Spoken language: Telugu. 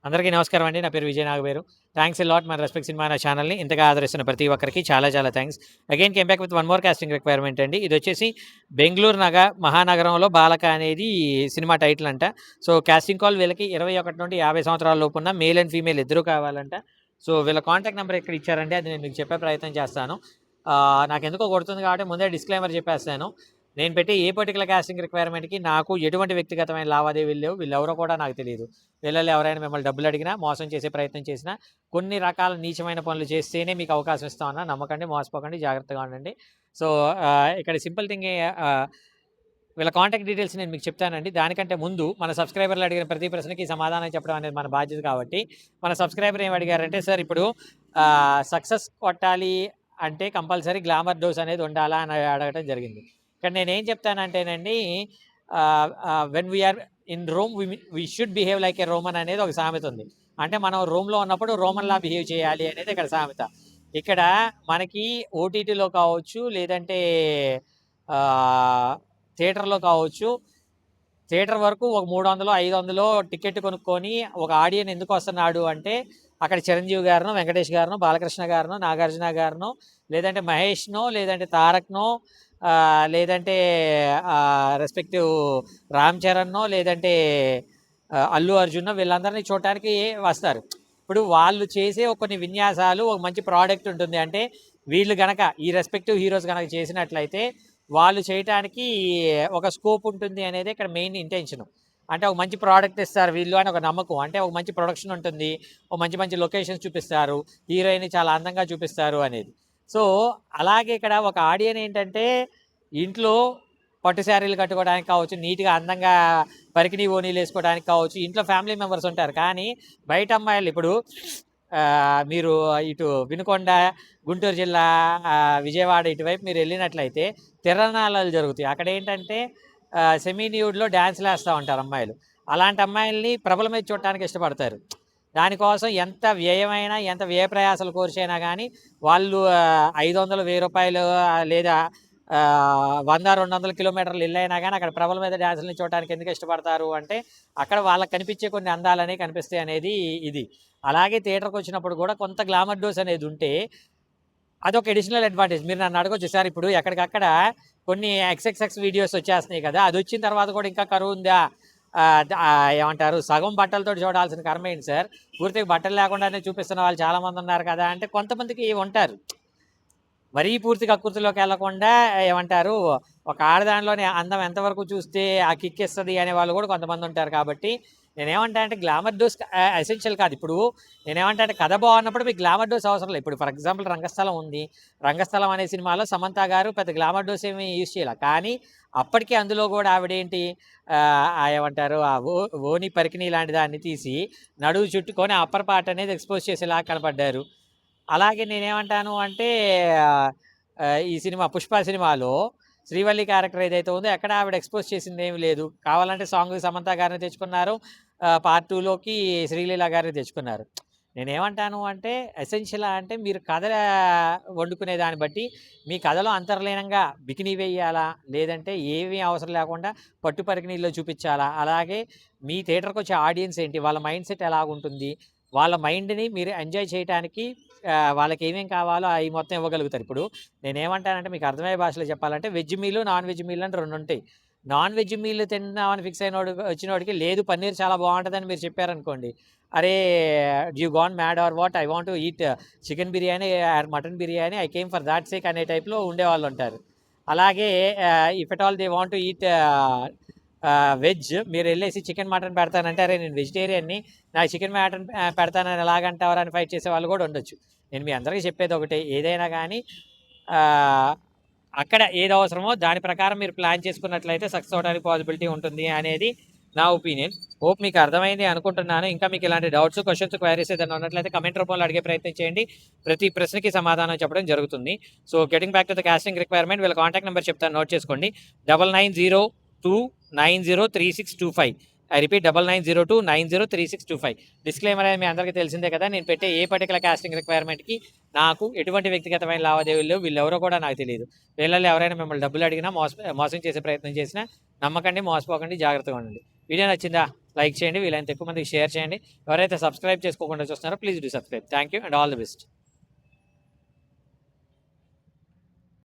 అందరికీ నమస్కారం అండి. నా పేరు Vijay Nagaveru. Thanks a lot మన రెస్పెక్ట్ సినిమా అనే ఛానల్‌ని ఇంతగా ఆదరిస్తున్న ప్రతి ఒక్కరికి చాలా చాలా thanks. Again came back with one more casting requirement అండి. ఇదొచ్చేసి 'బెంగుళూరు మహానగరంలో బాలక' అనేది సినిమా టైటిల్ అంట. సో, కాస్టింగ్ కాల్ వీళ్ళకి 21 నుండి 50 సంవత్సరాల లోపున్న మేల్ అండ్ ఫీమేల్ ఇద్దరూ కావాలంట. సో, వీళ్ళ కాంటాక్ట్ నంబర్ ఇక్కడ ఇచ్చారండి. అది నేను మీకు చెప్పే ప్రయత్నం చేస్తాను. నాకెందుకో కొడుతుంది కాబట్టి ముందే డిస్క్లైమర్ చెప్పేస్తాను. నేను పెట్టే ఏ పర్టిక్యులర్ కాస్టింగ్ రిక్వైర్మెంట్‌కి నాకు ఎటువంటి వ్యక్తిగతమైన లావాదేవీలు లేవు. వీళ్ళెవరో కూడా నాకు తెలీదు. వీళ్ళలో ఎవరైనా మిమ్మల్ని డబ్బులు అడిగినా, మోసం చేసే ప్రయత్నం చేసినా, కొన్ని రకాల నీచమైన పనులు చేస్తేనే మీకు అవకాశం ఇస్తామన్నా నమ్మకండి, మోసపోకండి, జాగ్రత్తగా ఉండండి. సో, ఇక్కడ సింపుల్ థింగ్ వీళ్ళ కాంటాక్ట్ డీటెయిల్స్ నేను మీకు చెప్తానండి. దానికంటే ముందు మన సబ్స్క్రైబర్లు అడిగిన ప్రతి ప్రశ్నకి సమాధానం చెప్పడం అనేది మన బాధ్యత కాబట్టి, మన సబ్స్క్రైబర్ ఏమి అడిగారంటే, సార్ ఇప్పుడు సక్సెస్ కొట్టాలి అంటే కంపల్సరీ గ్లామర్ డోస్ అనేది ఉండాలా అని అడగటం జరిగింది. ఇక్కడ నేనేం చెప్తానంటేనండి, when we are in Rome we should behave like a Roman అనేది ఒక సామెత ఉంది. అంటే మనం రోమ్లో ఉన్నప్పుడు రోమన్లా బిహేవ్ చేయాలి అనేది ఇక్కడ సామెత. ఇక్కడ మనకి ఓటీటీలో కావచ్చు, లేదంటే థియేటర్లో కావచ్చు, థియేటర్ వరకు ఒక 300, 500 టికెట్ కొనుక్కొని ఒక ఆడియన్ ఎందుకు వస్తున్నాడు అంటే, అక్కడ చిరంజీవి గారినో, వెంకటేష్ గారినో, బాలకృష్ణ గారినో, నాగార్జున గారినో, లేదంటే మహేష్నో, లేదంటే తారక్నో, లేదంటే రెస్పెక్టివ్ రామ్ చరణ్నో, లేదంటే అల్లు అర్జున్నో వీళ్ళందరినీ చూడటానికి వస్తారు. ఇప్పుడు వాళ్ళు చేసే కొన్ని విన్యాసాలు, ఒక మంచి ప్రోడక్ట్ ఉంటుంది. అంటే వీళ్ళు గనక ఈ రెస్పెక్టివ్ హీరోస్ కనుక చేసినట్లయితే వాళ్ళు చేయటానికి ఒక స్కోప్ ఉంటుంది అనేది ఇక్కడ మెయిన్ ఇంటెన్షన్. అంటే ఒక మంచి ప్రోడక్ట్ ఇస్తారు వీళ్ళు అని ఒక నమ్మకం. అంటే ఒక మంచి ప్రొడక్షన్ ఉంటుంది, ఒక మంచి మంచి లొకేషన్స్ చూపిస్తారు, హీరోయిన్ చాలా అందంగా చూపిస్తారు అనేది. సో, అలాగే ఇక్కడ ఒక ఆడియన్ ఏంటంటే, ఇంట్లో పట్టు శారీలు కట్టుకోవడానికి కావచ్చు, నీట్గా అందంగా పరికిణి ఓనీలు వేసుకోవడానికి కావచ్చు, ఇంట్లో ఫ్యామిలీ మెంబర్స్ ఉంటారు. కానీ బయట అమ్మాయిలు ఇప్పుడు మీరు ఇటు వినుకొండ, గుంటూరు జిల్లా, విజయవాడ ఇటువైపు మీరు వెళ్ళినట్లయితే తిరణాలాలు జరుగుతాయి. అక్కడ ఏంటంటే సెమీ న్యూడ్లో డ్యాన్స్లు వేస్తూ ఉంటారు అమ్మాయిలు. అలాంటి అమ్మాయిల్ని ప్రభల మీద చూడటానికి ఇష్టపడతారు. దానికోసం ఎంత వ్యయమైనా, ఎంత వ్యయ ప్రయాసాలు కోర్చైనా కానీ వాళ్ళు 500, 1000 రూపాయలు లేదా 100, 200 కిలోమీటర్లు ఇల్లైనా కానీ అక్కడ ప్రభల మీద డ్యాన్సులని చూడటానికి ఎందుకు ఇష్టపడతారు అంటే, అక్కడ వాళ్ళకి కనిపించే కొన్ని అందాలనేవి కనిపిస్తాయి అనేది ఇది. అలాగే థియేటర్కి వచ్చినప్పుడు కూడా కొంత గ్లామర్ డోస్ అనేది ఉంటే అదొక అడిషనల్ అడ్వాంటేజ్. మీరు నన్ను అడగొచ్చు, సార్ ఇప్పుడు ఎక్కడికక్కడ కొన్ని ఎక్స్ఎక్స్ఎక్స్ వీడియోస్ వచ్చేస్తున్నాయి కదా, అది వచ్చిన తర్వాత కూడా ఇంకా కరువు ఉందా, ఏమంటారు సగం బట్టలతో చూడాల్సిన కర్మ ఏంటి సార్, పూర్తిగా బట్టలు లేకుండానే చూపిస్తున్న వాళ్ళు చాలామంది ఉన్నారు కదా అంటే, కొంతమందికి ఉంటారు. మరీ పూర్తి కక్కుర్తిలోకి వెళ్లకుండా ఏమంటారు, ఒక ఆడదానిలోని అందం ఎంతవరకు చూస్తే ఆ కిక్ ఇస్తుంది అనే వాళ్ళు కూడా కొంతమంది ఉంటారు. కాబట్టి నేనేమంటా అంటే గ్లామర్ డోస్ ఎసెన్షియల్ కాదు. ఇప్పుడు నేనేమంటా అంటే కథ బాగున్నప్పుడు మీకు గ్లామర్ డోస్ అవసరం లేదు. ఇప్పుడు ఫర్ ఎగ్జాంపుల్ రంగస్థలం ఉంది. రంగస్థలం అనే సినిమాలో సమంత గారు పెద్ద గ్లామర్ డోస్ ఏమి యూజ్ చేయాలి. కానీ అప్పటికే అందులో కూడా ఆవిడేంటి ఏమంటారు ఓని పరికిణి లాంటి దాన్ని తీసి నడువు చుట్టుకొని అప్పర్ పార్ట్ అనేది ఎక్స్పోజ్ చేసేలా కనపడ్డారు. అలాగే నేనేమంటాను అంటే ఈ సినిమా 'పుష్ప' సినిమాలో శ్రీవల్లి క్యారెక్టర్ ఏదైతే ఉందో ఎక్కడ ఆవిడ ఎక్స్పోజ్ చేసింది ఏమి లేదు. కావాలంటే సాంగ్‌కి సమంత గారిని తెచ్చుకున్నారు. పార్ట్ 2లోకి శ్రీలీల గారిని తెచ్చుకున్నారు. నేనేమంటాను అంటే, ఎసెన్షియలా అంటే మీరు కథ వండుకునే దాన్ని బట్టి మీ కథలో అంతర్లీనంగా బికినీ వేయాలా, లేదంటే ఏమీ అవసరం లేకుండా పట్టు పరికిణీల్లో చూపించాలా, అలాగే మీ థియేటర్‌కొచ్చే ఆడియన్స్ ఏంటి, వాళ్ళ మైండ్ సెట్ ఎలాగుంటుంది, వాళ్ళ మైండ్‌ని మీరు ఎంజాయ్ చేయటానికి వాళ్ళకి ఏమేం కావాలో అయి మొత్తం ఇవ్వగలుగుతారు. ఇప్పుడు నేనేమంటానంటే మీకు అర్థమయ్యే భాషలో చెప్పాలంటే వెజ్ మీలు, నాన్ వెజ్ మీల్ అని 2 ఉంటాయి. నాన్ వెజ్ మీల్ తిందామని ఫిక్స్ వచ్చినోడికి లేదు పన్నీర్ చాలా బాగుంటుందని మీరు చెప్పారనుకోండి, అరే you gone mad or what, I want to eat chicken biryani or mutton biryani, I came for that sake అనే టైప్లో ఉండేవాళ్ళు ఉంటారు. అలాగే if at all they want to eat veg, మీరు వెళ్ళేసి చికెన్ మటన్ పెడతానంటే, అరే నేను వెజిటేరియన్ని, నాకు చికెన్ మటన్ పెడతానని ఎలాగంటావరా అని ఫైట్ చేసే వాళ్ళు కూడా ఉండొచ్చు. నేను మీ అందరికీ చెప్పేది ఒకటే, ఏదైనా కానీ అక్కడ ఏది అవసరమో దాని ప్రకారం మీరు ప్లాన్ చేసుకున్నట్లయితే సక్సెస్ అవడానికి పాసిబిలిటీ ఉంటుంది అనేది నా ఒపీనియన్. హోప్ మీకు అర్థమైంది అనుకుంటున్నాను. ఇంకా మీకు ఇలాంటి డౌట్స్, క్వశ్చన్స్, క్వైరీస్ ఏదైనా ఉన్నట్లయితే కమెంట్ రూపంలో అడిగే ప్రయత్నం చేయండి. ప్రతి ప్రశ్నకి సమాధానం చెప్పడం జరుగుతుంది. So, getting back to the casting requirement, వీళ్ళ కాంటాక్ట్ నెంబర్ చెప్తాను, నోట్ చేసుకోండి. 9902903625. I repeat 9902903625. డిస్క్లైమర్ అనేది మీ అందరికీ తెలిసిందే కదా. నేను పెట్టే ఏ పర్టికులర్ కాస్టింగ్ రిక్వైర్మెంట్కి నాకు ఎటువంటి వ్యక్తిగతమైన లావాదేవీలు వీళ్ళెవరో కూడా నాకు తెలియదు. వీళ్ళల్లో ఎవరైనా మిమ్మల్ని డబ్బులు అడిగినా మోసం చేసే ప్రయత్నం చేసినా నమ్మకండి, మోసపోకండి, జాగ్రత్తగా ఉండండి. వీడియో నచ్చిందా లైక్ చేయండి, వీలైనంత ఎక్కువ మందికి షేర్ చేయండి. ఎవరైతే సబ్స్క్రైబ్ చేసుకోకుండా చూస్తున్నారో please do subscribe. Thank you and all the best.